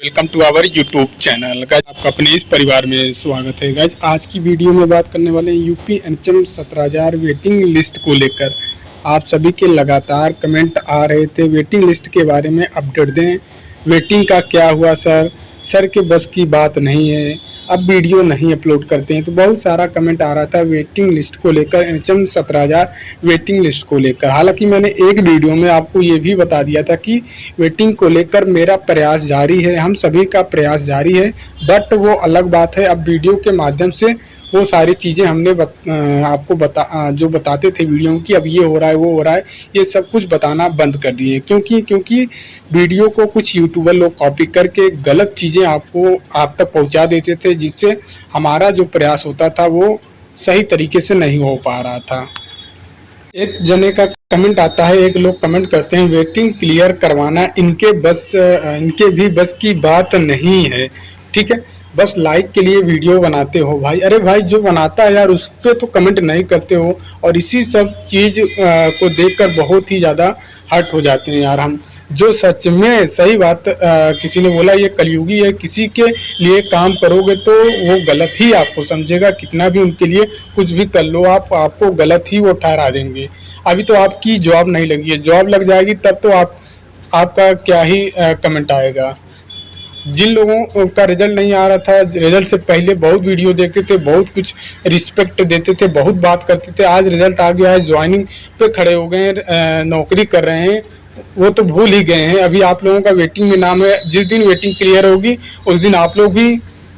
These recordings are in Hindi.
Welcome to our YouTube channel. Guys आपका अपने इस परिवार में स्वागत है। गाइज आज की वीडियो में बात करने वाले हैं यूपी एनएचएम 17,000 वेटिंग लिस्ट को लेकर। आप सभी के लगातार कमेंट आ रहे थे वेटिंग लिस्ट के बारे में अपडेट दें, वेटिंग का क्या हुआ सर के बस की बात नहीं है, अब वीडियो नहीं अपलोड करते हैं। तो बहुत सारा कमेंट आ रहा था वेटिंग लिस्ट को लेकर, एनएचएम 17,000 वेटिंग लिस्ट को लेकर। हालांकि मैंने एक वीडियो में आपको ये भी बता दिया था कि वेटिंग को लेकर मेरा प्रयास जारी है, हम सभी का प्रयास जारी है, बट वो अलग बात है। अब वीडियो के माध्यम से वो सारी चीज़ें हमने आपको जो बताते थे वीडियो में कि अब ये हो रहा है वो हो रहा है, ये सब कुछ बताना बंद कर दिए। क्योंकि वीडियो को कुछ यूट्यूबर लोग कॉपी करके गलत चीज़ें आप तक पहुंचा देते थे, जिससे हमारा जो प्रयास होता था वो सही तरीके से नहीं हो पा रहा था। एक जने का कमेंट आता है, एक लोग कमेंट करते हैं वेटिंग क्लियर करवाना इनके भी बस की बात नहीं है। ठीक है, बस लाइक के लिए वीडियो बनाते हो भाई। अरे भाई, जो बनाता है यार उस पर तो कमेंट नहीं करते हो, और इसी सब चीज़ को देखकर बहुत ही ज़्यादा हर्ट हो जाते हैं यार हम। जो सच में सही बात किसी ने बोला ये कलयुगी है, किसी के लिए काम करोगे तो वो गलत ही आपको समझेगा, कितना भी उनके लिए कुछ भी कर लो आपको गलत ही वो ठहरा देंगे। अभी तो आपकी जॉब नहीं लगी है, जॉब लग जाएगी तब तो आपका क्या ही कमेंट आएगा। जिन लोगों का रिजल्ट नहीं आ रहा था, रिजल्ट से पहले बहुत वीडियो देखते थे, बहुत कुछ रिस्पेक्ट देते थे, बहुत बात करते थे, आज रिजल्ट आ गया है, ज्वाइनिंग पे खड़े हो गए हैं, नौकरी कर रहे हैं, वो तो भूल ही गए हैं। अभी आप लोगों का वेटिंग में नाम है, जिस दिन वेटिंग क्लियर होगी उस दिन आप लोग भी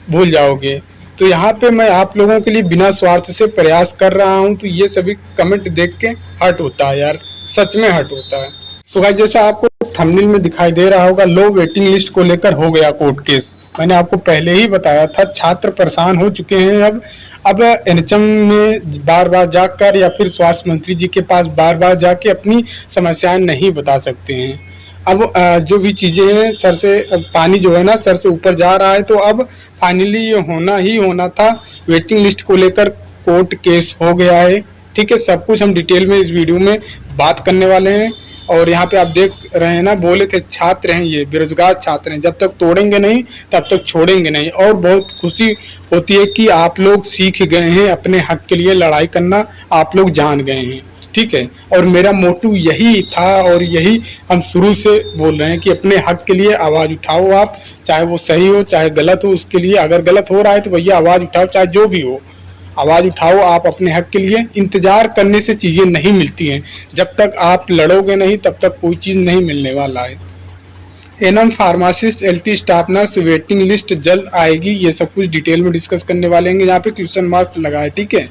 भूल जाओगे। तो यहाँ पे मैं आप लोगों के लिए बिना स्वार्थ से प्रयास कर रहा हूँ, तो ये सभी कमेंट देख के हर्ट होता है यार, सच में हर्ट होता है। तो भाई जैसा आपको थंबनेल में दिखाई दे रहा होगा, लो वेटिंग लिस्ट को लेकर हो गया कोर्ट केस। मैंने आपको पहले ही बताया था, छात्र परेशान हो चुके हैं। अब एनएचएम में बार बार जाकर या फिर स्वास्थ्य मंत्री जी के पास बार बार जाके अपनी समस्याएं नहीं बता सकते हैं। अब जो भी चीज़ें हैं, सर से पानी जो है ना सर से ऊपर जा रहा है, तो अब फाइनली ये होना ही होना था। वेटिंग लिस्ट को लेकर कोर्ट केस हो गया है। ठीक है, सब कुछ हम डिटेल में इस वीडियो में बात करने वाले हैं। और यहाँ पे आप देख रहे हैं ना, बोले थे छात्र हैं, ये बेरोजगार छात्र हैं, जब तक तोड़ेंगे नहीं तब तक छोड़ेंगे नहीं। और बहुत खुशी होती है कि आप लोग सीख गए हैं अपने हक के लिए लड़ाई करना, आप लोग जान गए हैं। ठीक है, और मेरा मोटिव यही था और यही हम शुरू से बोल रहे हैं कि अपने हक के लिए आवाज़ उठाओ आप, चाहे वो सही हो चाहे गलत हो। उसके लिए अगर गलत हो रहा है तो भैया आवाज़ उठाओ, चाहे जो भी हो आवाज़ उठाओ आप अपने हक के लिए। इंतज़ार करने से चीज़ें नहीं मिलती हैं, जब तक आप लड़ोगे नहीं तब तक कोई चीज़ नहीं मिलने वाला है। ANM pharmacist LT staff nurse waiting list जल्द आएगी, ये सब कुछ डिटेल में डिस्कस करने वाले हैं। यहाँ पे क्वेश्चन मार्क लगा है। ठीक है,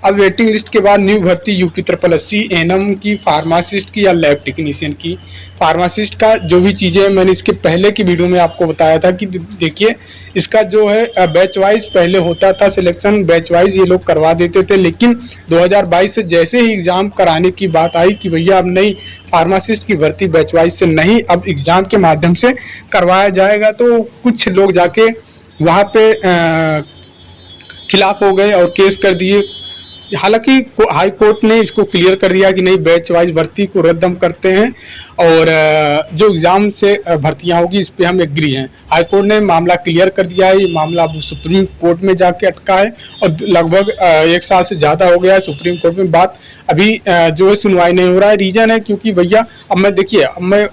अब वेटिंग लिस्ट के बाद न्यू भर्ती यूपी 888 एनएम की, फार्मासिस्ट की या लैब टेक्नीशियन की। फार्मासिस्ट का जो भी चीज़ें मैंने इसके पहले की वीडियो में आपको बताया था कि देखिए इसका जो है बैच वाइज पहले होता था सिलेक्शन, बैच वाइज ये लोग करवा देते थे, लेकिन 2022 से जैसे ही एग्ज़ाम कराने की बात आई कि भैया अब नहीं, फार्मासिस्ट की भर्ती बैच वाइज से नहीं, अब एग्ज़ाम के माध्यम से करवाया जाएगा, तो कुछ लोग जाके वहाँ पे खिलाफ हो गए और केस कर दिए। हालांकि हाई कोर्ट ने इसको क्लियर कर दिया कि नहीं, बैच वाइज भर्ती को रद्द हम करते हैं और जो एग्ज़ाम से भर्तियां होगी इस पे हम एग्री हैं। हाई कोर्ट ने मामला क्लियर कर दिया है। ये मामला अब सुप्रीम कोर्ट में जाके अटका है और लगभग 1 साल से ज़्यादा हो गया है सुप्रीम कोर्ट में। बात अभी जो है सुनवाई नहीं हो रहा है। रीज़न है क्योंकि भैया अब मैं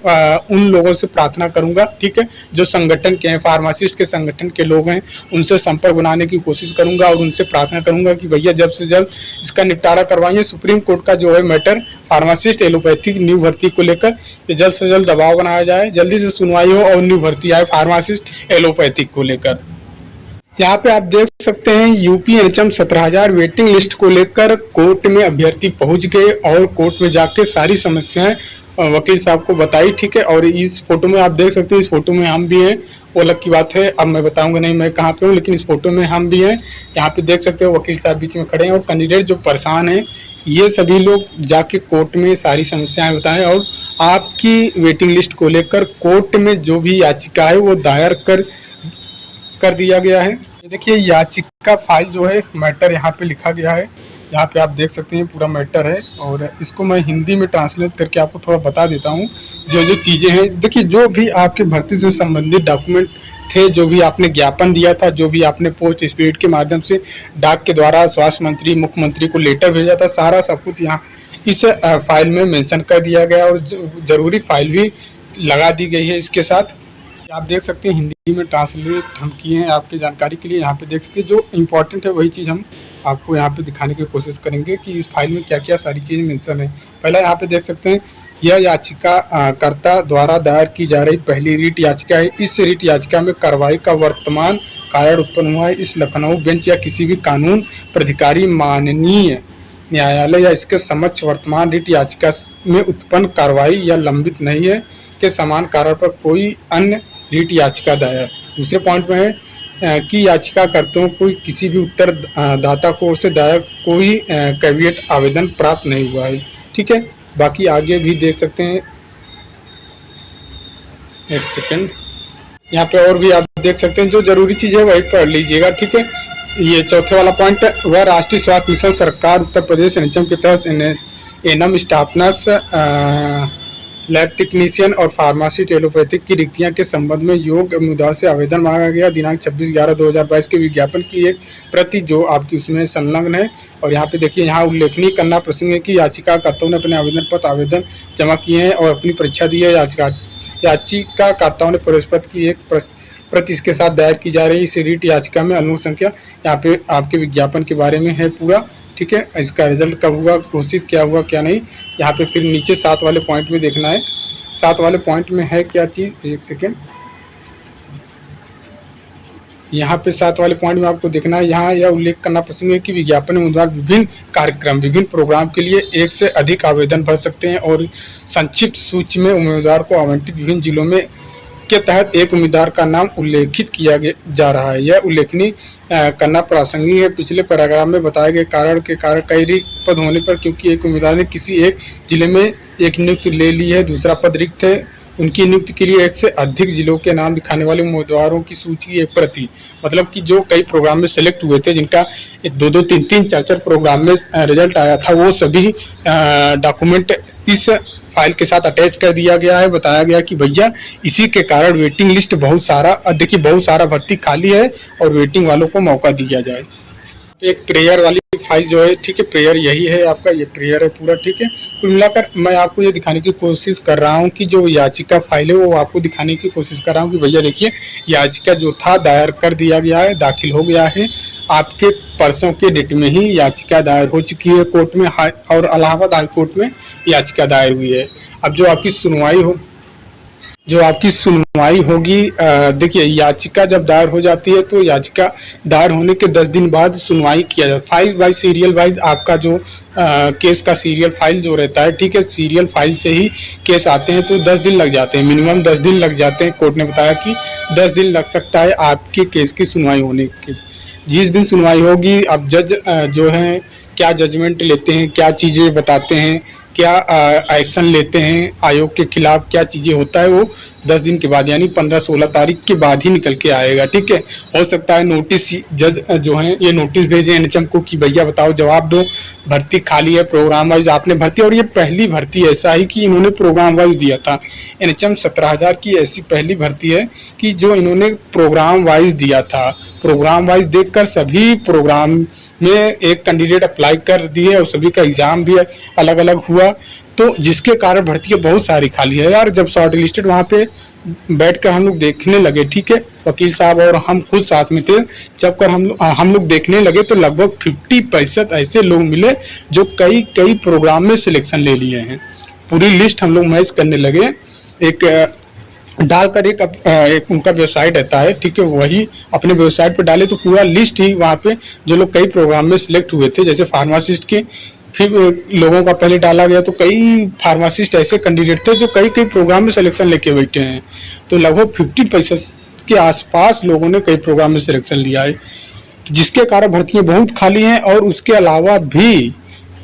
उन लोगों से प्रार्थना करूँगा, ठीक है, जो संगठन के हैं, फार्मासिस्ट के संगठन के लोग हैं, उनसे संपर्क बनाने की कोशिश करूँगा और उनसे प्रार्थना करूँगा कि भैया जल्द से जल्द इसका निपटारा करवाइए। सुप्रीम कोर्ट का जो है मैटर फार्मासिस्ट एलोपैथिक न्यू भर्ती को लेकर ये जल्द से जल्द दबाव बनाया जाए, जल्दी से सुनवाई हो और न्यू भर्ती आए फार्मासिस्ट एलोपैथिक को लेकर। यहाँ पे आप देख सकते हैं यूपी एनएचएम 17,000 वेटिंग लिस्ट को लेकर कोर्ट में अभ्यर्थी पहुंच गए और कोर्ट में जाके सारी समस्याएं वकील साहब को बताई। ठीक है, और इस फोटो में आप देख सकते हैं, इस फोटो में हम भी हैं, वो अलग की बात है, अब मैं बताऊंगा नहीं मैं कहाँ पे हूँ, लेकिन इस फोटो में हम भी हैं। यहाँ पे देख सकते हो वकील साहब बीच में खड़े हैं और कैंडिडेट जो परेशान हैं ये सभी लोग जाके कोर्ट में सारी समस्याएं बताएं और आपकी वेटिंग लिस्ट को लेकर कोर्ट में जो भी याचिका है वो दायर कर दिया गया है। ये देखिए याचिका फाइल जो है, मैटर यहाँ पे लिखा गया है, यहाँ पे आप देख सकते हैं पूरा मैटर है और इसको मैं हिंदी में ट्रांसलेट करके आपको थोड़ा बता देता हूँ जो जो चीज़ें हैं। देखिए जो भी आपके भर्ती से संबंधित डॉक्यूमेंट थे, जो भी आपने ज्ञापन दिया था, जो भी आपने पोस्ट स्पीड के माध्यम से डाक के द्वारा स्वास्थ्य मंत्री, मुख्यमंत्री को लेटर भेजा था, सारा सब कुछ यहाँ इस फाइल में मेंशन कर दिया गया और ज़रूरी फाइल भी लगा दी गई है इसके साथ। आप देख सकते हैं हिंदी में ट्रांसलेट हम किए हैं आपकी जानकारी के लिए। यहाँ पे देख सकते हैं जो इम्पोर्टेंट है वही चीज़ हम आपको यहाँ पे दिखाने की कोशिश करेंगे कि इस फाइल में क्या क्या सारी चीज़ें मेंशन है। पहला यहाँ पे देख सकते हैं यह याचिका कर्ता द्वारा दायर की जा रही पहली रीट याचिका है। इस रीट याचिका में कार्रवाई का वर्तमान कारण उत्पन्न हुआ है। इस लखनऊ बेंच या किसी भी कानून प्राधिकारी माननीय न्यायालय या इसके समक्ष वर्तमान रीट याचिका में उत्पन्न कार्रवाई या लंबित नहीं है के समान कारण पर कोई अन्य रीट याचिका दायर। दूसरे पॉइंट में है कि याचिकाकर्ताओं को किसी भी उत्तरदाता को ओर से दायर कोई कैविएट आवेदन प्राप्त नहीं हुआ है। ठीक है, बाकी आगे भी देख सकते हैं। एक सेकेंड, यहाँ पे और भी आप देख सकते हैं, जो जरूरी चीज़ है वही पढ़ लीजिएगा। ठीक है, ये चौथे वाला पॉइंट वह राष्ट्रीय स्वास्थ्य मिशन सरकार उत्तर प्रदेश एनएचएम के तहत एनम स्टाफनर्स लैब टेक्नीशियन और फार्मासिस्ट एलोपैथिक की रिक्तियां के संबंध में योग्य उम्मीदवार से आवेदन मांगा गया। दिनांक 26/11/2022 के विज्ञापन की एक प्रति जो आपकी उसमें संलग्न है। और यहाँ पे देखिए, यहाँ उल्लेखनीय करना प्रसंग है कि याचिकाकर्ताओं ने अपने आवेदन जमा किए हैं और अपनी परीक्षा दी है। याचिकाकर्ताओं ने प्रवेश पत्र की एक प्रति इसके साथ दायर की जा रही इस रीट याचिका में अनुसंख्या यहाँ पे आपके विज्ञापन के बारे में है पूरा। ठीक है, इसका रिजल्ट कब हुआ, घोषित क्या हुआ क्या नहीं, यहाँ पे फिर नीचे 7 वाले पॉइंट में देखना है। 7 वाले पॉइंट में है क्या चीज़, एक सेकेंड, यहाँ पे 7 वाले पॉइंट में आपको देखना है। यहाँ यह उल्लेख करना पसंद है कि विज्ञापन में उम्मीदवार विभिन्न कार्यक्रम, विभिन्न प्रोग्राम के लिए एक से अधिक आवेदन भर सकते हैं और संक्षिप्त सूची में उम्मीदवार को आवंटित विभिन्न जिलों में के तहत एक उम्मीदवार का नाम उल्लेखित किया जा रहा है। यह उल्लेखनीय करना प्रासंगिक है। पिछले पैराग्राफ में बताए गए कारण कई रिक्त पद होने पर क्योंकि एक उम्मीदवार ने किसी एक जिले में एक नियुक्ति ले ली है, दूसरा पद रिक्त है, उनकी नियुक्ति के लिए एक से अधिक जिलों के नाम दिखाने वाले उम्मीदवारों की सूची एक प्रति, मतलब कि जो कई प्रोग्राम में सेलेक्ट हुए थे, जिनका 2-2, 3-3, 4-4 प्रोग्राम में रिजल्ट आया था, वो सभी डॉक्यूमेंट इस फाइल के साथ अटैच कर दिया गया है। बताया गया कि भैया इसी के कारण वेटिंग लिस्ट बहुत सारा, देखिए बहुत सारा भर्ती खाली है और वेटिंग वालों को मौका दिया जाए। एक प्रेयर वाली फाइल जो है, ठीक है, प्रेयर यही है आपका, ये प्रेयर है पूरा। ठीक है, कुल मिलाकर मैं आपको ये दिखाने की कोशिश कर रहा हूँ कि जो याचिका फाइल है वो आपको दिखाने की कोशिश कर रहा हूँ कि भैया देखिए याचिका जो था दायर कर दिया गया है, दाखिल हो गया है, आपके परसों के डेट में ही याचिका दायर हो चुकी है कोर्ट में, और इलाहाबाद हाई कोर्ट में याचिका दायर हुई है। अब जो आपकी सुनवाई होगी, देखिए याचिका जब दायर हो जाती है तो याचिका दायर होने के 10 दिन बाद सुनवाई किया जाता है। फाइल वाइज, सीरियल वाइज आपका जो केस का सीरियल फाइल जो रहता है, ठीक है, सीरियल फाइल से ही केस आते हैं तो 10 दिन लग जाते हैं, मिनिमम 10 दिन लग जाते हैं। कोर्ट ने बताया कि 10 दिन लग सकता है आपके केस की सुनवाई होने के। जिस दिन सुनवाई होगी, अब जज जो हैं क्या जजमेंट लेते हैं, क्या चीज़ें बताते हैं, क्या एक्शन लेते हैं आयोग के खिलाफ, क्या चीज़ें होता है, वो 10 दिन के बाद यानी 15-16 तारीख के बाद ही निकल के आएगा। ठीक है, हो सकता है नोटिस, जज जो हैं ये नोटिस भेजें एनएचएम को कि भैया बताओ, जवाब दो, भर्ती खाली है, प्रोग्राम वाइज आपने भर्ती, और ये पहली भर्ती ऐसा ही कि इन्होंने प्रोग्राम वाइज दिया था। एनएचएम 17,000 की ऐसी पहली भर्ती है कि जो इन्होंने प्रोग्राम वाइज दिया था। प्रोग्राम वाइज देखकर सभी प्रोग्राम में एक कैंडिडेट अप्लाई कर दिए और सभी का एग्जाम भी अलग अलग हुआ, तो जिसके कारण भर्तियाँ बहुत सारी खाली है यार। जब शॉर्ट लिस्टेड वहाँ पे बैठकर हम लोग देखने लगे, ठीक है, वकील साहब और हम खुद साथ में थे, जब कर हम लोग देखने लगे तो लगभग 50% ऐसे लोग मिले जो कई प्रोग्राम में सिलेक्शन ले लिए हैं। पूरी लिस्ट हम लोग मैच करने लगे, एक डालकर एक उनका वेबसाइट रहता है, ठीक है, वही अपने वेबसाइट पे डाले तो पूरा लिस्ट ही वहाँ पे जो लोग कई प्रोग्राम में सिलेक्ट हुए थे, जैसे फार्मासिस्ट के, फिर लोगों का पहले डाला गया तो कई फार्मासिस्ट ऐसे कैंडिडेट थे जो कई प्रोग्राम में सिलेक्शन लेके बैठे हैं, तो लगभग 50% के आसपास लोगों ने कई प्रोग्राम में सिलेक्शन लिया है, जिसके कारण भर्तियाँ बहुत खाली हैं। और उसके अलावा भी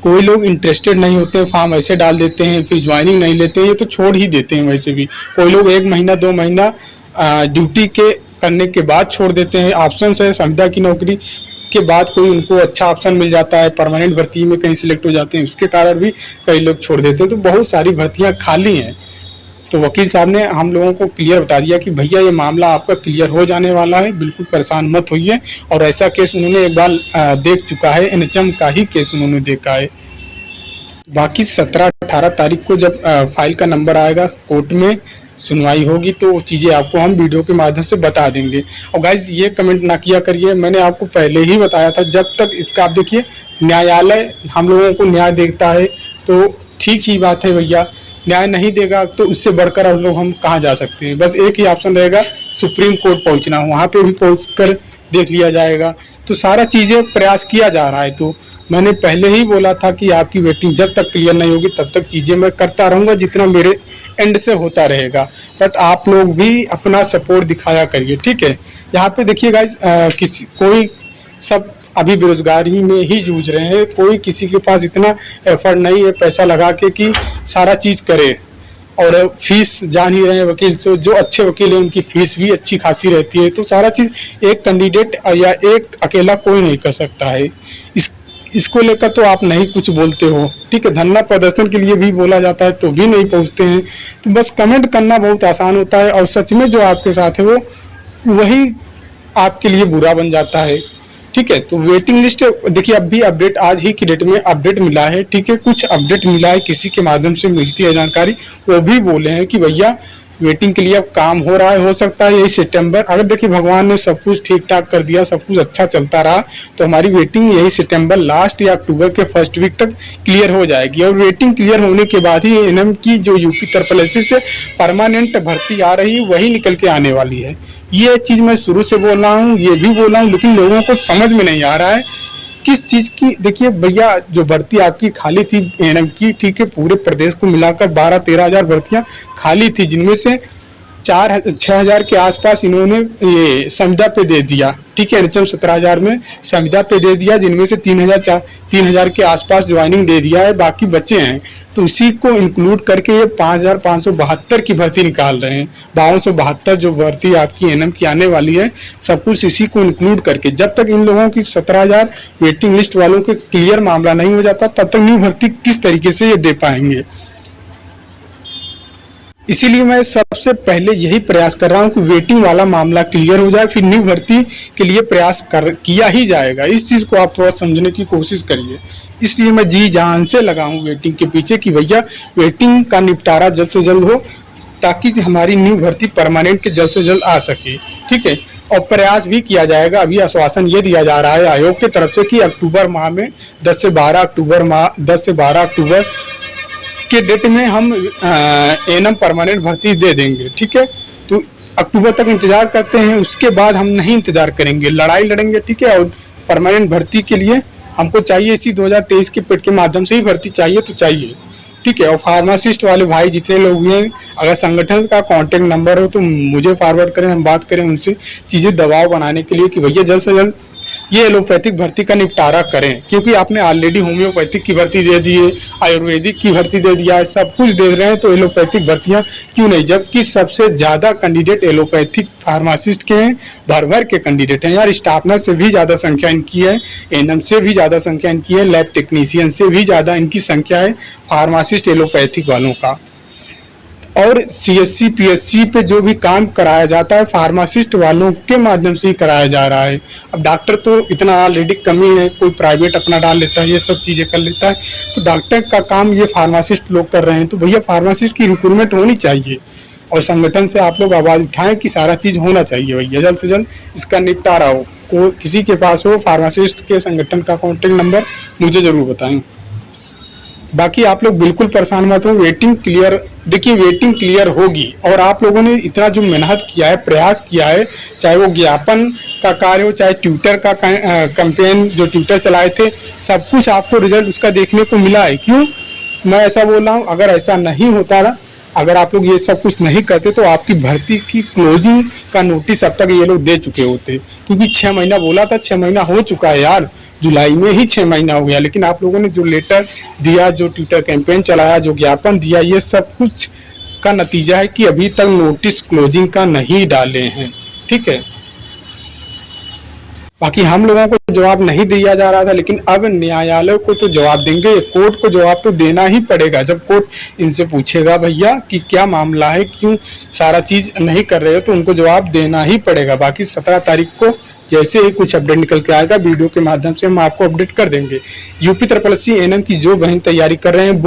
कोई लोग इंटरेस्टेड नहीं होते हैं, फॉर्म ऐसे डाल देते हैं, फिर ज्वाइनिंग नहीं लेते हैं, ये तो छोड़ ही देते हैं। वैसे भी कोई लोग 1 महीना 2 महीना ड्यूटी के करने के बाद छोड़ देते हैं। ऑप्शन है संविदा की नौकरी के बाद कोई उनको अच्छा ऑप्शन मिल जाता है, परमानेंट भर्ती में कहीं सिलेक्ट हो जाते हैं, उसके कारण भी कई लोग छोड़ देते हैं। तो बहुत सारी भर्तियाँ खाली हैं, तो वकील साहब ने हम लोगों को क्लियर बता दिया कि भैया ये मामला आपका क्लियर हो जाने वाला है, बिल्कुल परेशान मत होइए। और ऐसा केस उन्होंने एक बार देख चुका है, एनएचएम का ही केस उन्होंने देखा है। बाकी 17-18 तारीख को जब फाइल का नंबर आएगा, कोर्ट में सुनवाई होगी, तो वो चीज़ें आपको हम वीडियो के माध्यम से बता देंगे। और गाइज ये कमेंट ना किया करिए, मैंने आपको पहले ही बताया था, जब तक इसका आप देखिए न्यायालय हम लोगों को न्याय देखता है तो ठीक ही बात है भैया, न्याय नहीं देगा तो उससे बढ़कर हम लोग कहाँ जा सकते हैं। बस एक ही ऑप्शन रहेगा, सुप्रीम कोर्ट पहुँचना, वहाँ पे भी पहुँच कर देख लिया जाएगा। तो सारा चीज़ें प्रयास किया जा रहा है। तो मैंने पहले ही बोला था कि आपकी वेटिंग जब तक क्लियर नहीं होगी तब तक चीज़ें मैं करता रहूँगा जितना मेरे एंड से होता रहेगा। बट आप लोग भी अपना सपोर्ट दिखाया करिए, ठीक है। यहाँ पे देखिए गाइस, कोई सब अभी बेरोजगारी में ही जूझ रहे हैं, कोई किसी के पास इतना एफर्ट नहीं है पैसा लगा के कि सारा चीज़ करे। और फीस जान ही रहे हैं वकील से, जो अच्छे वकील हैं उनकी फीस भी अच्छी खासी रहती है। तो सारा चीज़ एक कैंडिडेट या एक अकेला कोई नहीं कर सकता है। इसको लेकर तो आप नहीं कुछ बोलते हो, ठीक है। धरना प्रदर्शन के लिए भी बोला जाता है तो भी नहीं पहुंचते हैं। तो बस कमेंट करना बहुत आसान होता है, और सच में जो आपके साथ है वो वही आपके लिए बुरा बन जाता है, ठीक है। तो वेटिंग लिस्ट देखिए, अब भी अपडेट आज ही की डेट में अपडेट मिला है, ठीक है। कुछ अपडेट मिला है, किसी के माध्यम से मिलती है जानकारी, वो भी बोले हैं कि भैया वेटिंग के लिए अब काम हो रहा है, हो सकता है यही सितंबर, अगर देखिए भगवान ने सब कुछ ठीक ठाक कर दिया, सब कुछ अच्छा चलता रहा, तो हमारी वेटिंग यही सितंबर लास्ट या अक्टूबर के फर्स्ट वीक तक क्लियर हो जाएगी। और वेटिंग क्लियर होने के बाद ही एएनएम की जो यूपी SSSC से परमानेंट भर्ती आ रही है वही निकल के आने वाली है। ये चीज़ मैं शुरू से बोल रहा हूँ, ये भी बोल रहा हूँ, लेकिन लोगों को समझ में नहीं आ रहा है किस चीज़ की। देखिए भैया, जो भर्ती आपकी खाली थी एएनएम की, ठीक है, पूरे प्रदेश को मिलाकर 12-13 हज़ार भर्तियाँ खाली थी, जिनमें से 4-6 हज़ार के आसपास इन्होंने ये संविदा पे दे दिया, ठीक है। एनएचएम 17,000 में संविदा पे दे दिया, जिनमें से 3,000 के आसपास ज्वाइनिंग दे दिया है, बाकी बचे हैं। तो इसी को इंक्लूड करके ये 5,572 की भर्ती निकाल रहे हैं। 5272 जो भर्ती आपकी एएनएम की आने वाली है, सब कुछ इसी को इंक्लूड करके। जब तक इन लोगों की 17,000 वेटिंग लिस्ट वालों के क्लियर मामला नहीं हो जाता, तब तक न्यू भर्ती किस तरीके से ये दे पाएंगे। इसीलिए मैं सबसे पहले यही प्रयास कर रहा हूं कि वेटिंग वाला मामला क्लियर हो जाए, फिर न्यू भर्ती के लिए प्रयास किया ही जाएगा। इस चीज़ को आप थोड़ा समझने की कोशिश करिए। इसलिए मैं जी जान से लगा हूं वेटिंग के पीछे कि भैया वेटिंग का निपटारा जल्द से जल्द हो, ताकि हमारी न्यू भर्ती परमानेंट के जल्द से जल्द आ सके, ठीक है। और प्रयास भी किया जाएगा। अभी आश्वासन ये दिया जा रहा है आयोग की तरफ से कि अक्टूबर माह में 10 से 12 अक्टूबर के डेट में हम एएनएम परमानेंट भर्ती दे देंगे, ठीक है। तो अक्टूबर तक इंतजार करते हैं, उसके बाद हम नहीं इंतजार करेंगे, लड़ाई लड़ेंगे, ठीक है। और परमानेंट भर्ती के लिए हमको चाहिए इसी 2023 के पेड के माध्यम से ही भर्ती चाहिए तो चाहिए, ठीक है। और फार्मासिस्ट वाले भाई जितने लोग हैं, अगर संगठन का कांटेक्ट नंबर हो तो मुझे फॉरवर्ड करें, हम बात करें उनसे, चीज़ें दबाव बनाने के लिए कि भैया जल्द से जल्द ये एलोपैथिक भर्ती का निपटारा करें। क्योंकि आपने ऑलरेडी होम्योपैथिक की भर्ती दे दी है, आयुर्वेदिक की भर्ती दे दिया है, सब कुछ दे रहे हैं, तो एलोपैथिक भर्तियां क्यों नहीं, जबकि सबसे ज़्यादा कैंडिडेट एलोपैथिक फार्मासिस्ट के हैं, भर भर के कैंडिडेट हैं यार। स्टाफनर से भी ज़्यादा संख्या इनकी है, एएनएम से भी ज़्यादा संख्या इनकी है, लैब टेक्नीशियन से भी ज़्यादा इनकी संख्या है फार्मासिस्ट एलोपैथिक वालों का। और सीएससी पीएससी पे जो भी काम कराया जाता है फार्मासिस्ट वालों के माध्यम से ही कराया जा रहा है। अब डॉक्टर तो इतना ऑलरेडी कमी है, कोई प्राइवेट अपना डाल लेता है, ये सब चीज़ें कर लेता है, तो डॉक्टर का काम ये फार्मासिस्ट लोग कर रहे हैं। तो भैया फार्मासिस्ट की रिक्रूटमेंट होनी चाहिए, और संगठन से आप लोग आवाज़ उठाएं कि सारा चीज़ होना चाहिए भैया, जल्द से जल्द इसका निपटारा हो। को किसी के पास हो फार्मासिस्ट के संगठन का कॉन्टेक्ट नंबर मुझे ज़रूर बताएं। बाकी आप लोग बिल्कुल परेशान मत हो, वेटिंग क्लियर, देखिए वेटिंग क्लियर होगी। और आप लोगों ने इतना जो मेहनत किया है, प्रयास किया है, चाहे वो ज्ञापन का कार्य हो, चाहे ट्विटर का कैंपेन जो ट्विटर चलाए थे, सब कुछ आपको रिजल्ट उसका देखने को मिला है। क्यों मैं ऐसा बोल रहा हूँ, अगर ऐसा नहीं होता ना, अगर आप लोग ये सब कुछ नहीं करते तो आपकी भर्ती की क्लोजिंग का नोटिस अब तक ये लोग दे चुके होते। क्योंकि 6 महीना बोला था, 6 महीना हो चुका है यार, जुलाई में ही 6 महीना हो गया। लेकिन आप लोगों ने जो लेटर दिया, जो ट्विटर कैंपेन चलाया, जो ज्ञापन दिया, ये सब कुछ का नतीजा है कि अभी तक नोटिस क्लोजिंग का नहीं डाले हैं, ठीक है। बाकी हम लोगों को जवाब नहीं दिया जा रहा था, लेकिन अब न्यायालय को तो जवाब देंगे, कोर्ट को जवाब तो देना ही पड़ेगा। जब कोर्ट इनसे पूछेगा भैया कि क्या मामला है, क्यों सारा चीज़ नहीं कर रहे हो, तो उनको जवाब देना ही पड़ेगा। बाकी 17 तारीख को जैसे ही कुछ अपडेट निकल के आएगा वीडियो के माध्यम से हम आपको अपडेट कर देंगे। यूपी SSC एएनएम की जो बहन तैयारी कर रहे हैं,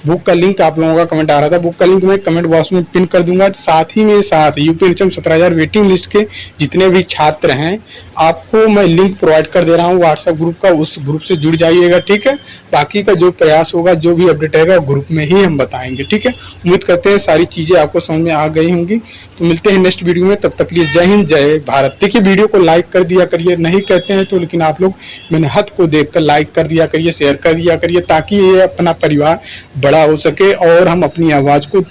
बुक का लिंक आप लोगों का कमेंट आ रहा था, बुक का लिंक मैं कमेंट बॉक्स में पिन कर दूंगा। साथ ही में साथ यूपी एनएचएम 17,000 वेटिंग लिस्ट के जितने भी छात्र हैं आपको मैं लिंक प्रोवाइड कर दे रहा हूँ व्हाट्सएप ग्रुप का, उस ग्रुप से जुड़ जाइएगा, ठीक है। बाकी का जो प्रयास होगा, जो भी अपडेट आएगा ग्रुप में ही हम बताएंगे, ठीक है। उम्मीद करते हैं सारी चीज़ें आपको समझ में आ गई होंगी। तो मिलते हैं नेक्स्ट वीडियो में, तब तक के लिए जय हिंद जय भारत। देखिए वीडियो को लाइक कर दिया करिए, नहीं कहते हैं तो, लेकिन आप लोग मेहनत को देखकर लाइक कर दिया करिए, शेयर कर दिया करिए, ताकि ये अपना परिवार बड़ा हो सके और हम अपनी आवाज़ को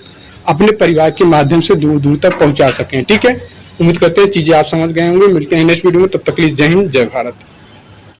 अपने परिवार के माध्यम से दूर दूर तक पहुंचा सकें, ठीक है। उम्मीद करते हैं चीज़ें आप समझ गए होंगे। मिलते हैं नेक्स्ट वीडियो में, तब तक के लिए जय हिंद जय भारत।